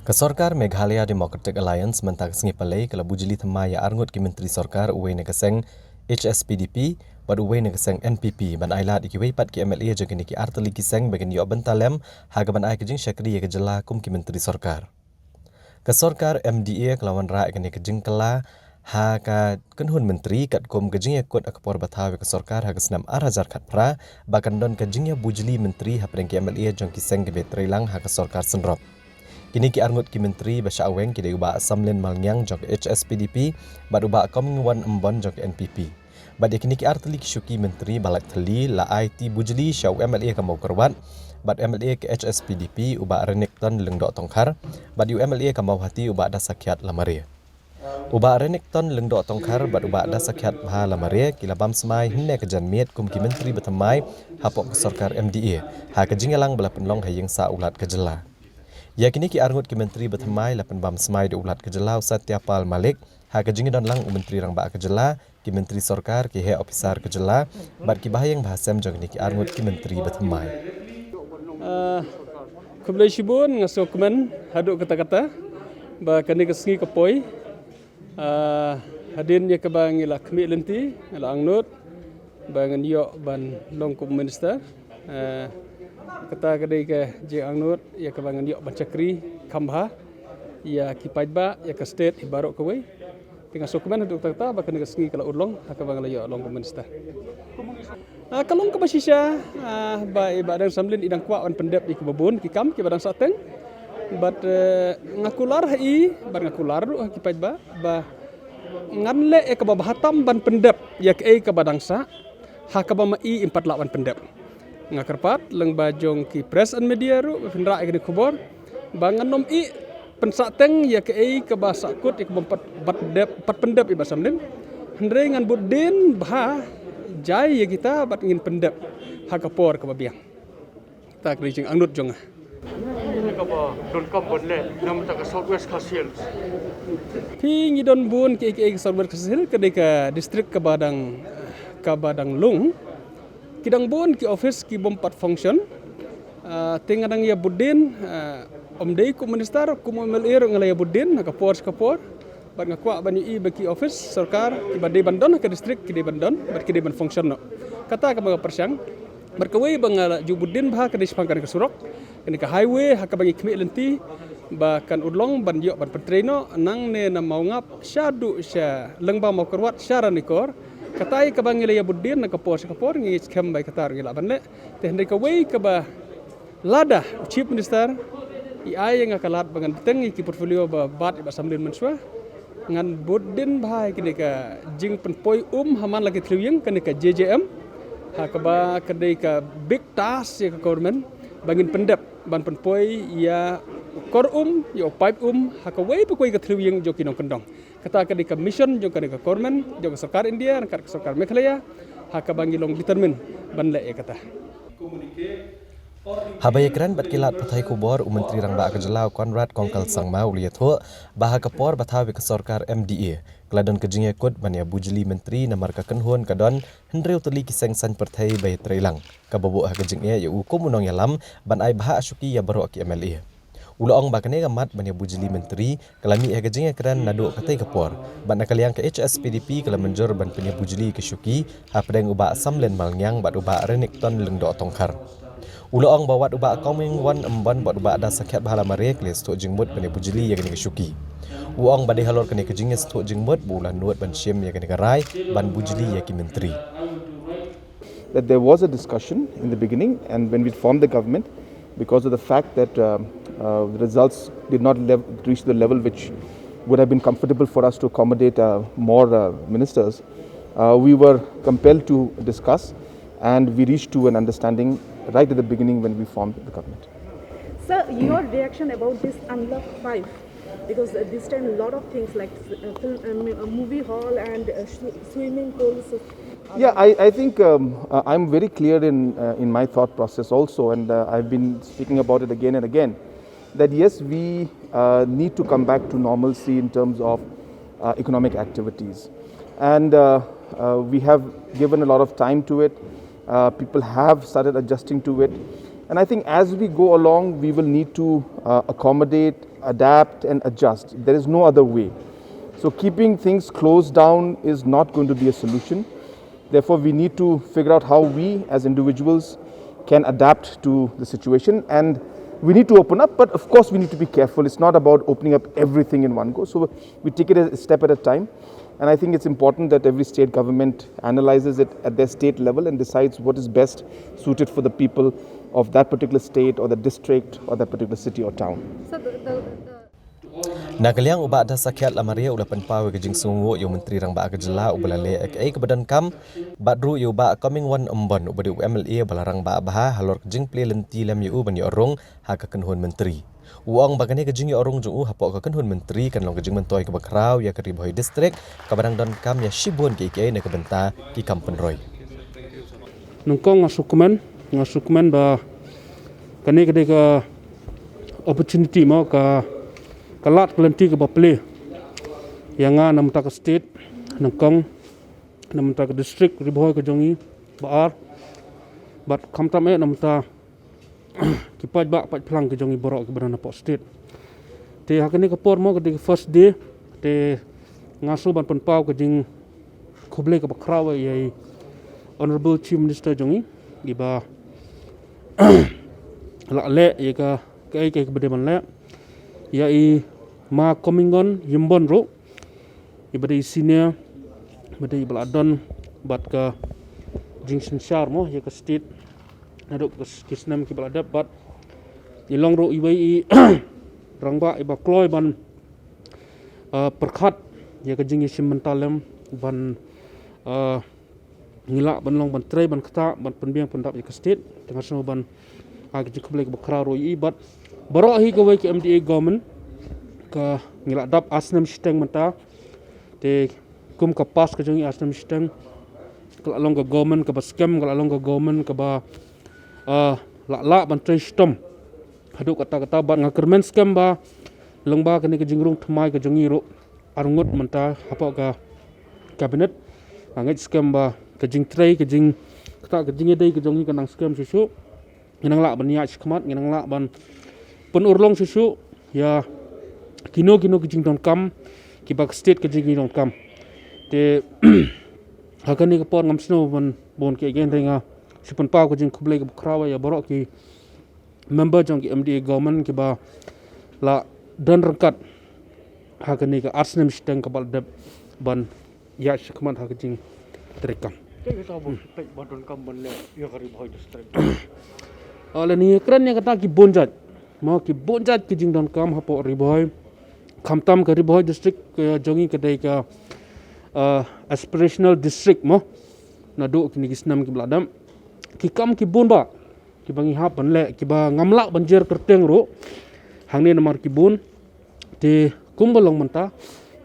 Kesorkar Meghalaya Democratic Alliance mentang sengi palai kalau bujili themai ya arngut ki menteri sorkar uwe negaseng HSPDP bad uwe negaseng NPP ban ailat ikiwei pat ki MLA jagini ki artali kiseng bagen yo bentalem haga ban ai kejing syakri ya kejela kum ki menteri sorkar. Kesorkar MDA kelawan ra kene kejing kela haka kenhun menteri kat kum kejing ya kut akpor batawi kesorkar haga senam arajar kat pra bakan don kejing ya bujili menteri hapreng ki MLA jong kiseng ke betrelang haka sorkar senrop. Kini ki arngut ki menteri basya aweng ki ubah Samlin malnyang jok HSPDP bad ubah Comingone Ymbon jok NPP. Bad kini ki artli ki syuki menteri balak teli la IT bujli syaw MLA ka mau kerwat bad MLA ke HSPDP ubah Renikton lengdok tongkar bad MLA ka mau hati ubah Dasakhiat lamare. Ubah Renikton lengdok tongkar bad ubah Dasakhiat bha lamare kila bam semai hne ke janmiet kum ki menteri betemai hapok kesorkar MDA ha ke jingalang bala penlong hayeng sa ulat kejela. Ya kini ki arngut ki menteri bertemai lapan bam semai di ulat kejelau Satiapal Malik ha kejing don lang menteri rang ba kejela ki menteri sorkar ki he officer kejela bad ki bahayang bahasam jong ni ki arngut ki menteri bertemai. Kebelah Shimon ngaso kemen haduk kata-kata ba kani kesengi kepoi hadin ya kebang ila kemi lenti ila angnut bangan yo ban longkum minister kata kedai ke je angnut ya kebangan yok bancakri kambha ya kipajba ya ke state ibarok kawai dengan sukuman untuk kata bahkan ke sengi kalau urlong akabang la yok long minister kalong ke basisya ba ibadang samlin idang kwa on pendep di kebun kikam ki badang sateng but ngakular hai bar ngakular kipajba ba nganle ke bahatam ban pendep ya ke badang sa hakaba mai 4 lawan pendep ngakarpat leng bajong ki press and media ru findra ikni kubor bangan nom I pensateng ya ke bahasa kut ik pat pendep iba samlin hendre ngan budin bah jai ya kita bat ngin pendep hakapor ke babiang tak rijing angnut jonga ka ba don kam bonle nam ta ka southwest khasiel pi ngi don bun ke southwest khasiel ke distrik ke badang lung kidang bon ki office ki bompat function tingadang ya budin omdei ku minister ku MLA ngalaya budin ka kapor bat ngakwa bani I baki office sarkar ki badai bandon ke distrik ki bandon bat ki ban function no kata ka mga persyang berkawai bang ju budin bah ke dispangkan ke surok kini ka highway ha ka bangi kemi lenti bahkan udlong ban yo ban petreno nang ne na mau ngap syadu sya lengba mau kerwat syara nikor katai ka bang ilaya budin na kapor ngi scam bai katar ngi laban le te hendai ka wei ka ba lada chief minister I ai nga kalat bangan tengi ki portfolio ba bat iba samlin menswa ngan budin bai kini ka jing penpoi haman lagi triwing kini ka JJM ha ka ba kadai ka big task ya ka government bangin pendep ban penpoi ya kor yo pipe ha ka wei pekoi ka triwing jo kinong kendong kata ka di mission jong ka government jong sarkar India ka sarkar Meghalaya haka bangilong determine banle e kata Habaya kran bat kilat pathai kubor menteri rang ba kejelau Konrad Kongkal Sangmau liatho bah kapor batawi ke sorkar MDA kladon kejing kut bania bujli menteri namar ka kenhun kadon hendreu teli kiseng san perthai bai trelang ka bobo ha kejing ya ukum unong yalam ban ai bah asyuki ya baro ki MLA Uloong bakane gamat bania bujili menteri kalami kejing kran nadu katai kapor ban nakaliang ke HSPDP kala menjur ban punya bujili ke syuki ha pedang ubah Samlin malnyang bat ubah Renikton lengdok tongkar Uloong bawat ubah Comingone Ymbon bat ubah Dasakhiat bahala mare kles tok jingmut bania bujili ya kene ke syuki Uong badai halor kene ke jingis tok jingmut bulan nuat ban syem ya kene rai ban bujili ya ki menteri That there was a discussion in the beginning and when we formed the government because of the fact that the results did not reach the level which would have been comfortable for us to accommodate more ministers, we were compelled to discuss and we reached to an understanding right at the beginning when we formed the government. Sir, your reaction about this Unlock 5? Because this time a lot of things like movie hall and swimming pools. Yeah, I think I'm very clear in my thought process also, and I've been speaking about it again and again, that yes, we need to come back to normalcy in terms of economic activities. And we have given a lot of time to it. People have started adjusting to it. And I think as we go along, we will need to accommodate, adapt, and adjust. There is no other way. So keeping things closed down is not going to be a solution. Therefore, we need to figure out how we as individuals can adapt to the situation, and we need to open up, but of course we need to be careful. It's not about opening up everything in one go. So we take it a step at a time. And I think it's important that every state government analyzes it at their state level and decides what is best suited for the people of that particular state or the district or that particular city or town. So Nagaliang uba Dasakhiat lamaria ulah penpawe ke jing sungu yo menteri rang ba kejela ubalale ke kebadan kam badru yo ba Comingone Ymbon ubadi MLA balarang ba bah halor jing ple lenti lam yo ban yo orong haka kenhun menteri. Uang bagane ke jing yo orong jung hapok ke kenhun menteri kan long ke jing mentoi ke bakrau ya ke riboi district kabadang don kam ya shibun ke ne ke benta ki kampen roy. Nungkong ngasukumen ba kane ke opportunity mau ka kalat kelenti ke baple yang nam tak state nangkong nam tak district riboy ke jongi baar bat kamtam nam ta kipaj ba pat plang ke jongi borok ke berana pok state te hakani ke por mo ke first day te ngasu ban penpau ke jing khoble ke bakraw ye honorable chief minister jongi giba la le ye ka ke bede man le ya i ma Comingone Ymbon ro ibadi senior ibadi baladon bat ka jingsin shar mo ya ka state nadok kisnam ki balada bat ilong ro ibai rangba iba kloy ban perkhat ya ka jingi simmentalem ban ngila ban long ban tray ban kata ban penbiang pendap ya ka state tengah semua ban ag jikble bakra ro i bat baro hi ka wai ki MDA government ka ngila dap asnam steng mata te kum ka pas ka jongi asnam steng kala long ka government ka baskem kala long ka government ka ba la ban trai stom hadu kata ban ngakermen scam ba longba ka ni ka jingrung thmai ka jongi ro arngot manta hapo ka cabinet angai scam ba ka jing trai ka jing kata ka jing dei ka jongi ka nang scam susu nginang la ban ya khmat nginang la ban pun urlong susu ya kino kijing don kam kibak state kijing don kam te hakani ke por ngam snow bon ke gen renga sipun pau kijing khuble ke krawa ya borok ki member jong ki MDA government ki ba la dan rangkat hakani ke arsnem steng ke bal deb ban ya shikman hakijing trekam ke kita bu pe badon kam ban le yo kari boy district ala ni kran yang kata ki bonjat mau ki bonjat kijing don kam hapo riboy Kamtam ke Riboy district ke jongi kedai ke aspirational district mo nado kini kisnam ki bladam ki kam ki bun ba ki bangi hap ban le ki ba ngamla banjer kerteng ro hangni namar ki bun te kumbalong menta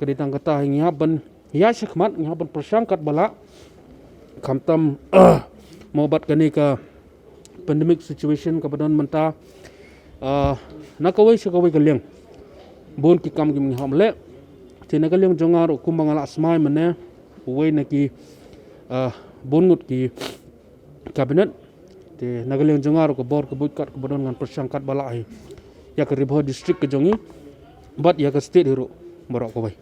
kedai tang kata hingi hap ban ya shikmat ngi hap ban persangkat bala kamtam mau bat kani ke pandemic situation ke badan menta nakawai shakawai keleng bon ki kam kim ham le tina kalyong jongar kum bangala asmai mane uwei naki bon ngut ki cabinet te nagalyong jongar ko bor ko bukat ko bodon ngan persangkat balai ya ke Riboy district ke jongi bat ya ke state hero borok ko bai